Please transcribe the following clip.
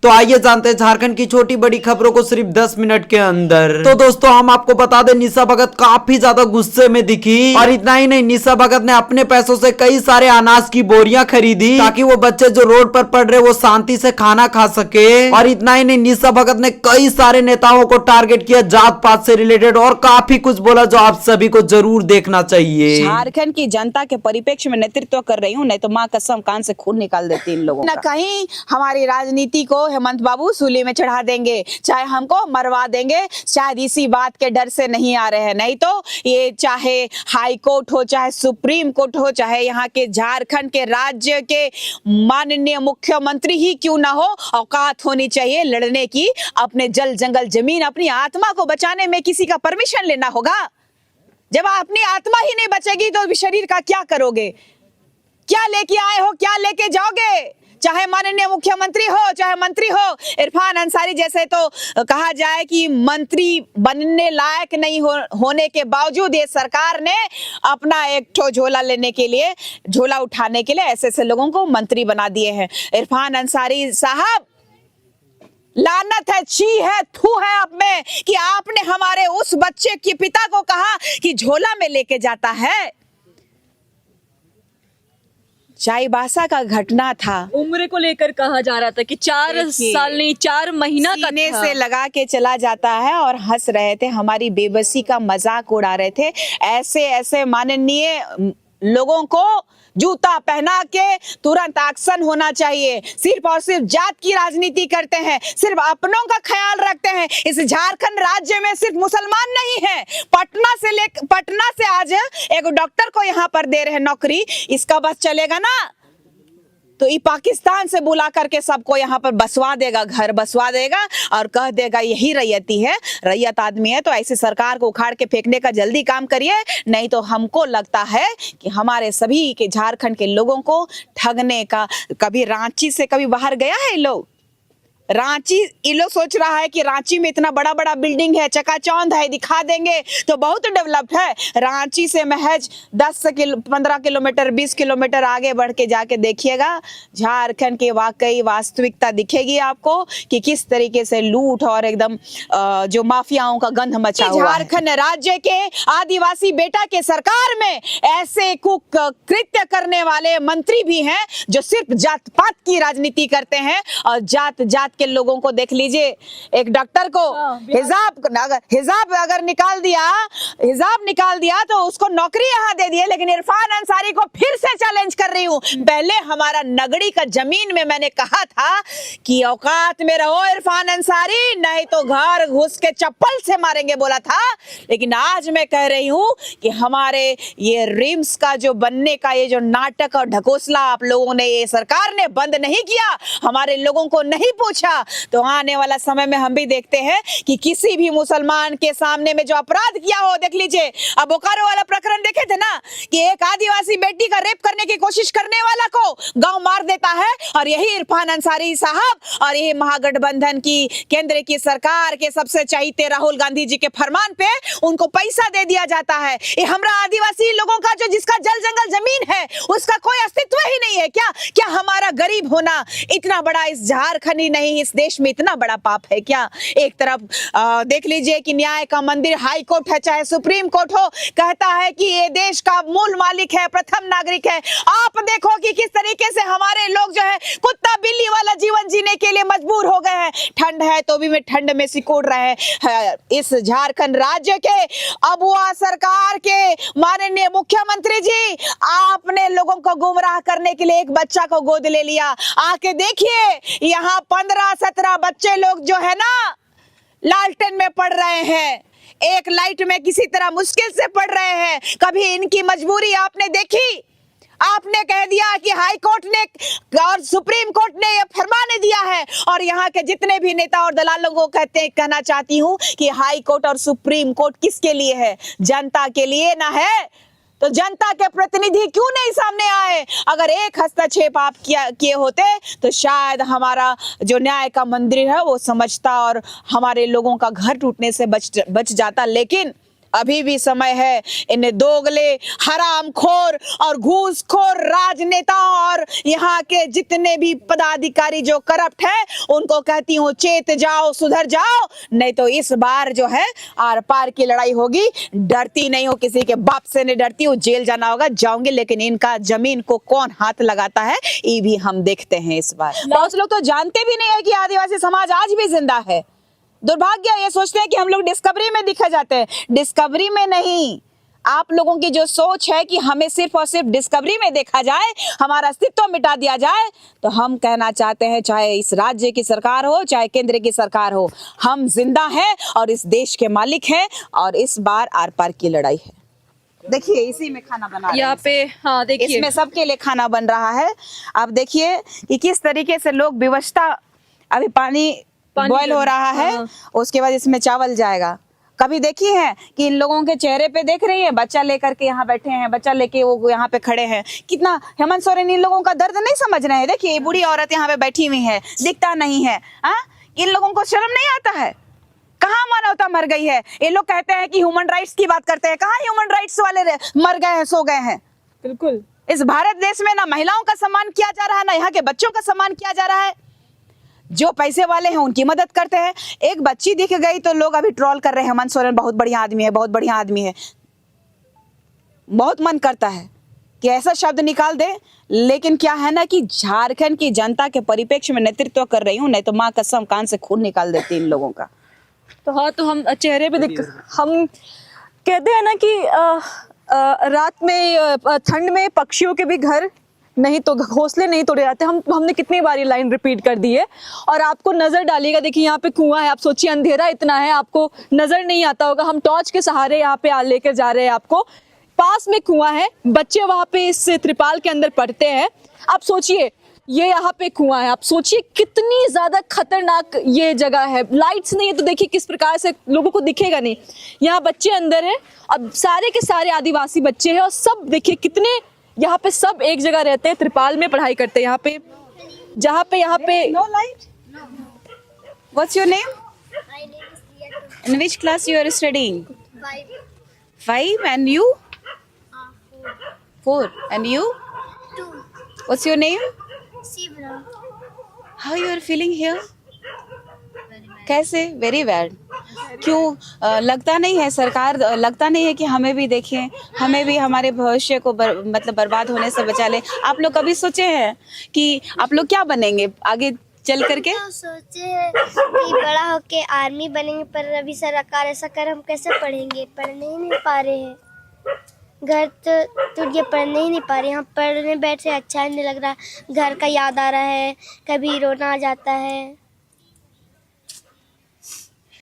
तो आइए जानते हैं झारखंड की छोटी बड़ी खबरों को सिर्फ 10 मिनट के अंदर। तो दोस्तों हम आपको बता दें, निशा भगत काफी ज्यादा गुस्से में दिखी और इतना ही नहीं, निशा भगत ने अपने पैसों से कई सारे अनाज की बोरियां खरीदी ताकि वो बच्चे जो रोड पर पड़ रहे वो शांति से खाना खा सके। और इतना ही नहीं, निशा भगत ने कई सारे नेताओं को टारगेट किया जात पात से रिलेटेड और काफी कुछ बोला जो आप सभी को जरूर देखना चाहिए। झारखंड की जनता के परिप्रेक्ष्य में नेतृत्व कर रही हूँ, नहीं तो माँ कसम कान से खून निकाल देती इन लोगों का। कहीं हमारी राजनीति को हेमंत बाबू सूली में चढ़ा देंगे, चाहे हमको मरवा देंगे, शायद इसी बात के डर से नहीं आ रहे हैं। नहीं तो ये चाहे हाई कोर्ट हो, चाहे सुप्रीम कोर्ट हो, चाहे यहाँ के झारखंड के राज्य के माननीय मुख्यमंत्री ही क्यों ना हो, औकात होनी चाहिए लड़ने की। अपने जल जंगल जमीन, अपनी आत्मा को बचाने में किसी का परमिशन लेना होगा। जब अपनी आत्मा ही नहीं बचेगी तो शरीर का क्या करोगे? क्या लेके आए हो, क्या लेके जाओगे? चाहे माननीय मुख्यमंत्री हो, चाहे मंत्री हो, इरफान अंसारी जैसे तो कहा जाए कि मंत्री बनने लायक नहीं होने के बावजूद ये सरकार ने अपना एक ठो झोला लेने के लिए, झोला उठाने के लिए ऐसे ऐसे लोगों को मंत्री बना दिए हैं। इरफान अंसारी साहब, लानत है, छी है, थू है आप में कि आपने हमारे उस बच्चे के पिता को कहा कि झोला में लेके जाता है। चाईबासा का घटना था, उम्र को लेकर कहा जा रहा था कि 4 साल नहीं 4 महीना का सीने से लगा के चला जाता है और हंस रहे थे, हमारी बेबसी का मजाक उड़ा रहे थे। ऐसे ऐसे माननीय लोगों को जूता पहना के तुरंत एक्शन होना चाहिए। सिर्फ और सिर्फ जात की राजनीति करते हैं, सिर्फ अपनों का ख्याल रखते हैं। इस झारखंड राज्य में सिर्फ मुसलमान नहीं है। पटना से आज एक डॉक्टर को यहाँ पर दे रहे हैं नौकरी, इसका बस चलेगा ना तो ये पाकिस्तान से बुला करके सबको यहाँ पर बसवा देगा, घर बसवा देगा और कह देगा यही रैयती है, रैयत आदमी है। तो ऐसी सरकार को उखाड़ के फेंकने का जल्दी काम करिए, नहीं तो हमको लगता है कि हमारे सभी के झारखंड के लोगों को ठगने का। कभी रांची से कभी बाहर गया है लोग? रांची, ये लोग सोच रहा है कि रांची में इतना बड़ा बड़ा बिल्डिंग है, चकाचौंध है, दिखा देंगे तो बहुत डेवलप्ड है। रांची से महज 15 किलोमीटर 20 किलोमीटर आगे बढ़ के जाके देखिएगा, झारखंड की वाकई वास्तविकता दिखेगी आपको कि किस तरीके से लूट और एकदम जो माफियाओं का गंध मचा हुआ है। झारखंड राज्य के आदिवासी बेटा के सरकार में ऐसे कुकृत्य करने वाले मंत्री भी हैं जो सिर्फ जात पात की राजनीति करते हैं। और जात जात के लोगों को देख लीजिए, एक डॉक्टर को हिजाब अगर निकाल दिया तो उसको नौकरी यहाँ दे दी। लेकिन इरफान अंसारी को फिर से चैलेंज कर रही हूँ। पहले हमारा नगड़ी का जमीन में मैंने कहा था कि औकात में रहो इरफान अंसारी, नहीं तो घर घुस के चप्पल से मारेंगे बोला था। लेकिन आज मैं कह रही हूँ कि हमारे ये रिम्स का जो बनने का ये जो नाटक और ढकोसला आप लोगों ने, ये सरकार ने बंद नहीं किया, हमारे लोगों को नहीं पूछा, तो आने वाला समय में हम भी देखते हैं कि किसी भी मुसलमान के सामने में जो अपराध किया हो, देख लीजिए अब बोकारो वाला प्रकरण देखे थे ना कि एक आदिवासी बेटी का रेप करने की कोशिश करने वाला को गांव मार देता है। और यही इरफान अंसारी साहब और यही महागठबंधन की केंद्र की सरकार के सबसे चहीते राहुल गांधी जी के फरमान पे उनको पैसा दे दिया जाता है। ये हमारा आदिवासी लोगों का जो जिसका जल जंगल जमीन है उसका कोई अस्तित्व ही नहीं है क्या? क्या हमारा गरीब होना इतना बड़ा इस झारखंड ही नहीं इस देश में इतना बड़ा पाप है क्या? एक तरफ देख लीजिए कि न्याय का मंदिर हाई कोर्ट है चाहे सुप्रीम कोर्ट हो, कहता है कि ये देश का मूल मालिक है, प्रथम नागरिक है। आप देखो कि किस तरीके से हमारे लोग जो है कुत्ता बिल्ली वाला जीवन जीने के लिए मजबूर हो गए हैं। ठंड है तो भी में ठंड में सिकुड़ रहे हैं। इस झारखंड राज्य के अबुआ सरकार के माननीय मुख्यमंत्री जी, आपने लोगों को गुमराह करने के लिए एक बच्चा को गोद ले लिया। आके देखिए यहाँ 15-17 बच्चे लोग जो है ना लालटेन में पढ़ रहे हैं, एक लाइट में किसी तरह मुश्किल से पढ़ रहे हैं। कभी इनकी मजबूरी आपने देखी? आपने कह दिया कि हाई कोर्ट ने और सुप्रीम कोर्ट ने ये फरमान दिया है। और यहाँ के जितने भी नेता और दलालों को कहना चाहती हूँ कि हाई कोर्ट और सुप्रीम कोर्ट किसके लिए है? जनता के लिए ना है। तो जनता के प्रतिनिधि क्यों नहीं सामने आए? अगर एक हस्तक्षेप आप किए होते तो शायद हमारा जो न्याय का मंदिर है वो समझता और हमारे लोगों का घर टूटने से बच जाता। लेकिन अभी भी समय है। इन दोगले, हरामखोर और घूसखोर राजनेताओं और यहाँ के जितने भी पदाधिकारी जो करप्ट हैं, उनको कहती हूँ चेत जाओ, सुधर जाओ, नहीं तो इस बार जो है आर पार की लड़ाई होगी। डरती नहीं हो, किसी के बाप से नहीं डरती हूँ, जेल जाना होगा जाऊंगी, लेकिन इनका जमीन को कौन हाथ लगाता है ये भी हम देखते हैं इस बार। बहुत लोग तो जानते भी नहीं है कि आदिवासी समाज आज भी जिंदा है। दुर्भाग्य, ये सोचते हैं कि हम लोग डिस्कवरी में दिखे जाते हैं। डिस्कवरी में नहीं, आप लोगों की जो सोच है कि हमें सिर्फ और सिर्फ डिस्कवरी में देखा जाए, हमारा अस्तित्व मिटा दिया जाए, तो हम कहना चाहते हैं चाहे इस राज्य की सरकार हो चाहे केंद्र की सरकार हो, हम जिंदा हैं और इस देश के मालिक हैं और इस बार आर पार की लड़ाई है। देखिए इसी में खाना बना रहे हैं यहाँ पे, हाँ देखिए इसमें सबके लिए खाना बन रहा है। अब देखिए कि किस तरीके से लोग विवशता, अभी पानी बॉयल हो रहा है, हाँ। उसके बाद इसमें चावल जाएगा। कभी देखी है कि इन लोगों के चेहरे पे देख रही है, बच्चा लेकर के यहाँ बैठे हैं, बच्चा लेके वो यहाँ पे खड़े हैं, कितना हेमंत सोरेन इन लोगों का दर्द नहीं समझ रहे हैं। देखिए बूढ़ी औरत यहाँ पे बैठी हुई है, दिखता नहीं है। इन लोगों को शर्म नहीं आता है? कहाँ मानवता मर गई है? ये लोग कहते हैं कि ह्यूमन राइट्स की बात करते हैं, कहाँ ह्यूमन राइट्स वाले मर गए हैं, सो गए हैं? बिल्कुल। इस भारत देश में ना महिलाओं का सम्मान किया जा रहा है, ना यहाँ के बच्चों का सम्मान किया जा रहा है। जो पैसे वाले हैं उनकी मदद करते हैं। एक बच्ची दिख गई तो लोग अभी ट्रोल कर रहे हैं, हेमंत सोरेन बहुत बढ़िया आदमी है, बहुत बढ़िया आदमी है। बहुत मन करता है कि ऐसा शब्द निकाल दे, लेकिन क्या है ना कि झारखंड की जनता के परिप्रेक्ष्य में नेतृत्व कर रही हूँ, नहीं तो माँ कसम कान से खून निकाल देती इन लोगों का। तो हाँ, तो हम चेहरे पे दिख, हम कहते हैं ना कि रात में ठंड में पक्षियों के भी घर नहीं तो घोंसले नहीं तोड़े जाते। हमने कितनी बार ये लाइन रिपीट कर दी है। और आपको नजर डालिएगा, देखिए यहाँ पे कुआं है, आप सोचिए अंधेरा इतना है, आपको नजर नहीं आता होगा। हम टॉर्च के सहारे यहाँ पे लेकर जा रहे हैं आपको। पास में कुआं है, बच्चे वहां पे इस त्रिपाल के अंदर पढ़ते हैं। आप सोचिए ये यहाँ पे कुआं है, आप सोचिए कितनी ज्यादा खतरनाक ये जगह है। लाइट्स नहीं है तो देखिए किस प्रकार से लोगों को दिखेगा नहीं। यहाँ बच्चे अंदर हैं और सारे के सारे आदिवासी बच्चे हैं और सब देखिए कितने यहाँ पे सब एक जगह रहते हैं, त्रिपाल में पढ़ाई करते हैं। यहाँ पे जहाँ पे no light. What's your name? My name is Priya. In which class you are studying? 5. 5 and you? 4. 4 and you? 2. What's your name? Sivra. How you are feeling here? कैसे? Very bad. क्यों? लगता नहीं है सरकार, लगता नहीं है कि हमें भी देखें, हमें भी हमारे भविष्य को मतलब बर्बाद होने से बचा ले। आप लोग कभी सोचे हैं कि आप लोग क्या बनेंगे आगे चल करके? तो सोचे हैं कि बड़ा होके आर्मी बनेंगे, पर अभी सरकार ऐसा कर हम कैसे पढ़ेंगे? पढ़ने ही नहीं पा रहे हैं, घर तो टूट गया, पढ़ने ही नहीं पा रहे हैं। हम पढ़ने बैठे अच्छा नहीं लग रहा, घर का याद आ रहा है, कभी रोना आ जाता है।